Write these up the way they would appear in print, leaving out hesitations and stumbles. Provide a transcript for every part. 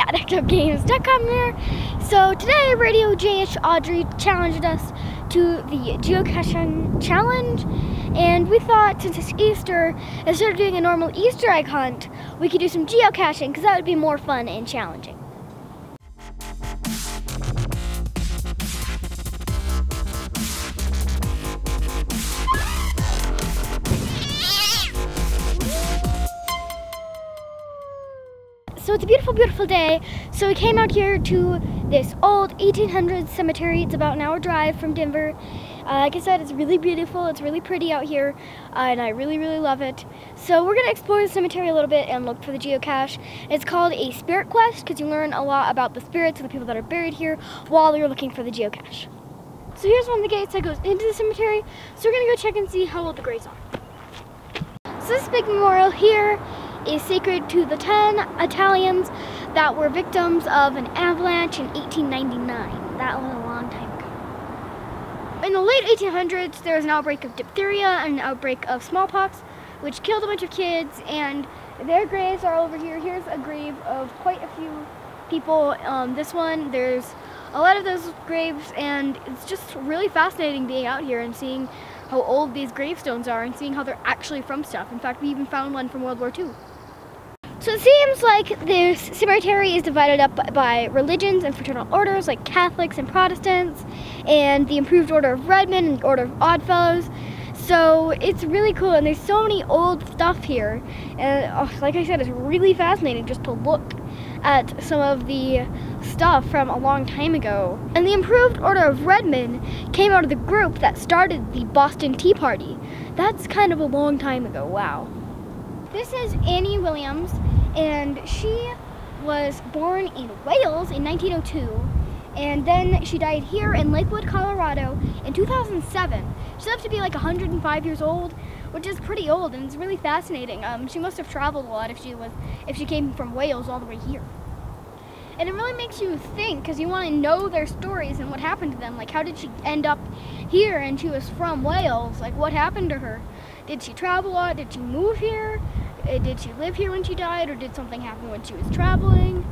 at ActOutGames.com there. So today RadioJH Audrey challenged us to the Geocaching challenge, and we thought since it's Easter, instead of doing a normal Easter egg hunt, we could do some geocaching because that would be more fun and challenging. So it's a beautiful, beautiful day. So we came out here to this old 1800s cemetery. It's about an hour drive from Denver. Like I said, it's really beautiful. It's really pretty out here, and I really, really love it. So we're gonna explore the cemetery a little bit and look for the geocache. It's called a spirit quest because you learn a lot about the spirits of the people that are buried here while you're looking for the geocache. So here's one of the gates that goes into the cemetery. So we're gonna go check and see how old the graves are. So this big memorial here is sacred to the 10 Italians that were victims of an avalanche in 1899. That was a long time ago. In the late 1800s, there was an outbreak of diphtheria and an outbreak of smallpox, which killed a bunch of kids, and their graves are over here. Here's a grave of quite a few people. This one, there's a lot of those graves, and it's just really fascinating being out here and seeing how old these gravestones are and seeing how they're actually from stuff. In fact, we even found one from World War II. So it seems like this cemetery is divided up by religions and fraternal orders like Catholics and Protestants, and the Improved Order of Redmond and Order of Oddfellows. So it's really cool, and there's so many old stuff here. And like I said, it's really fascinating just to look at some of the stuff from a long time ago. And the Improved Order of Redmond came out of the group that started the Boston Tea Party. That's kind of a long time ago, wow. This is Annie Williams, and she was born in Wales in 1902, and then she died here in Lakewood, Colorado in 2007. She lived to be like 105 years old, which is pretty old, and it's really fascinating. She must have traveled a lot if she came from Wales all the way here. And it really makes you think, because you want to know their stories and what happened to them. Like, how did she end up here and she was from Wales? Like, what happened to her? Did she travel a lot? Did she move here? Did she live here when she died, or did something happen when she was traveling?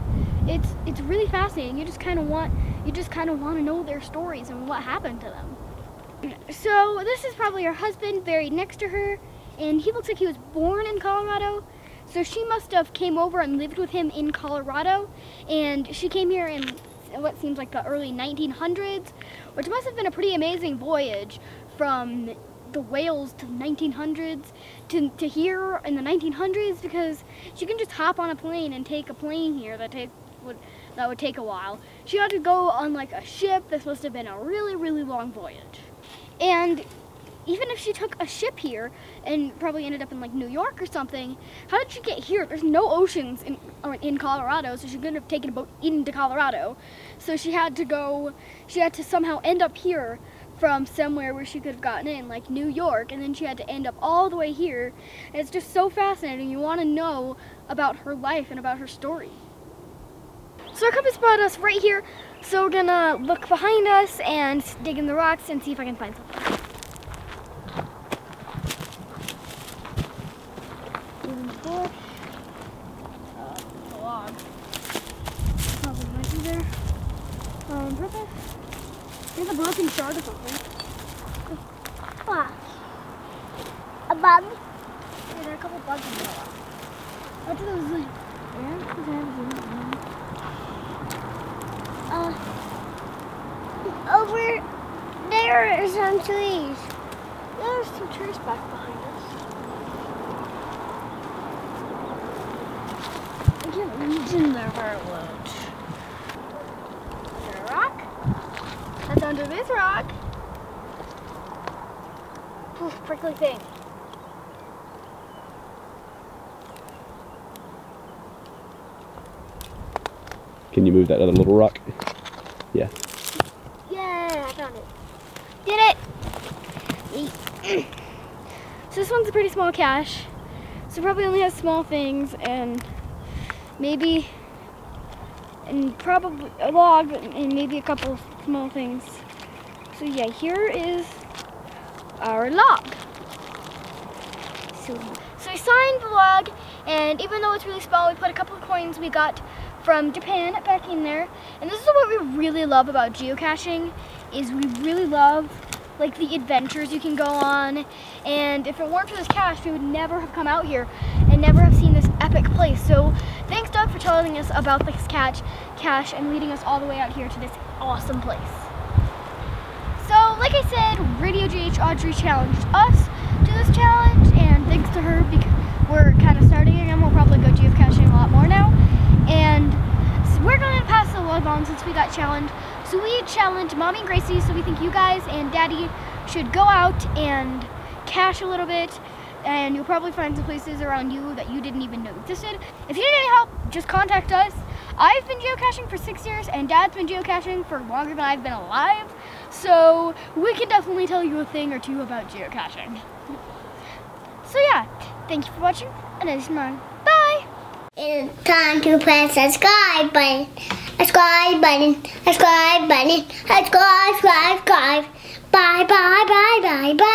It's really fascinating. You just kind of want to know their stories and what happened to them. So this is probably her husband buried next to her, and he looks like he was born in Colorado. So she must have came over and lived with him in Colorado, and she came here in what seems like the early 1900s, which must have been a pretty amazing voyage from the Wales to the 1900s to here in the 1900s, because she can just hop on a plane and take a plane here that would take a while. She had to go on like a ship. This must have been a really, really long voyage. And even if she took a ship here and probably ended up in like New York or something, how did she get here? There's no oceans in Colorado, so she couldn't have taken a boat into Colorado. So she had to somehow end up here from somewhere where she could have gotten in, like New York, and then she had to end up all the way here. And it's just so fascinating. You want to know about her life and about her story. So our compass brought us right here, so we're gonna look behind us and dig in the rocks and see if I can find something. The log. Probably might be there. Perfect. There's a broken shard or something. What? A bug? Yeah, there are a couple bugs in there. What are those like? Over there are some trees. There's some trees back behind us. I can't reach in there very much. Is there a rock? That's under this rock. Ooh, prickly thing. Can you move that other little rock? Yeah. Yeah, I found it. Did it! So this one's a pretty small cache. So probably only has small things and probably a log and maybe a couple small things. So yeah, here is our log. So we signed the log, and even though it's really small, we put a couple of coins we got from Japan back in there. And this is what we really love about geocaching, is we really love like the adventures you can go on. And if it weren't for this cache, we would never have come out here and never have seen this epic place. So thanks, Doug, for telling us about this cache and leading us all the way out here to this awesome place. So like I said, RadioJH Audrey challenged us to this challenge, and thanks to her, because we're kind of starting again. We'll probably go geocaching a lot more now. And so we're going to pass the log on since we got challenged. So we challenged Mommy and Gracie, so we think you guys and Daddy should go out and cache a little bit, and you'll probably find some places around you that you didn't even know existed. If you need any help, just contact us. I've been geocaching for 6 years, and Dad's been geocaching for longer than I've been alive, so we can definitely tell you a thing or two about geocaching. So yeah, thank you for watching, and this is mine. Bye! It's time to press the subscribe button. Subscribe button. Subscribe button. Subscribe. Bye bye bye bye bye.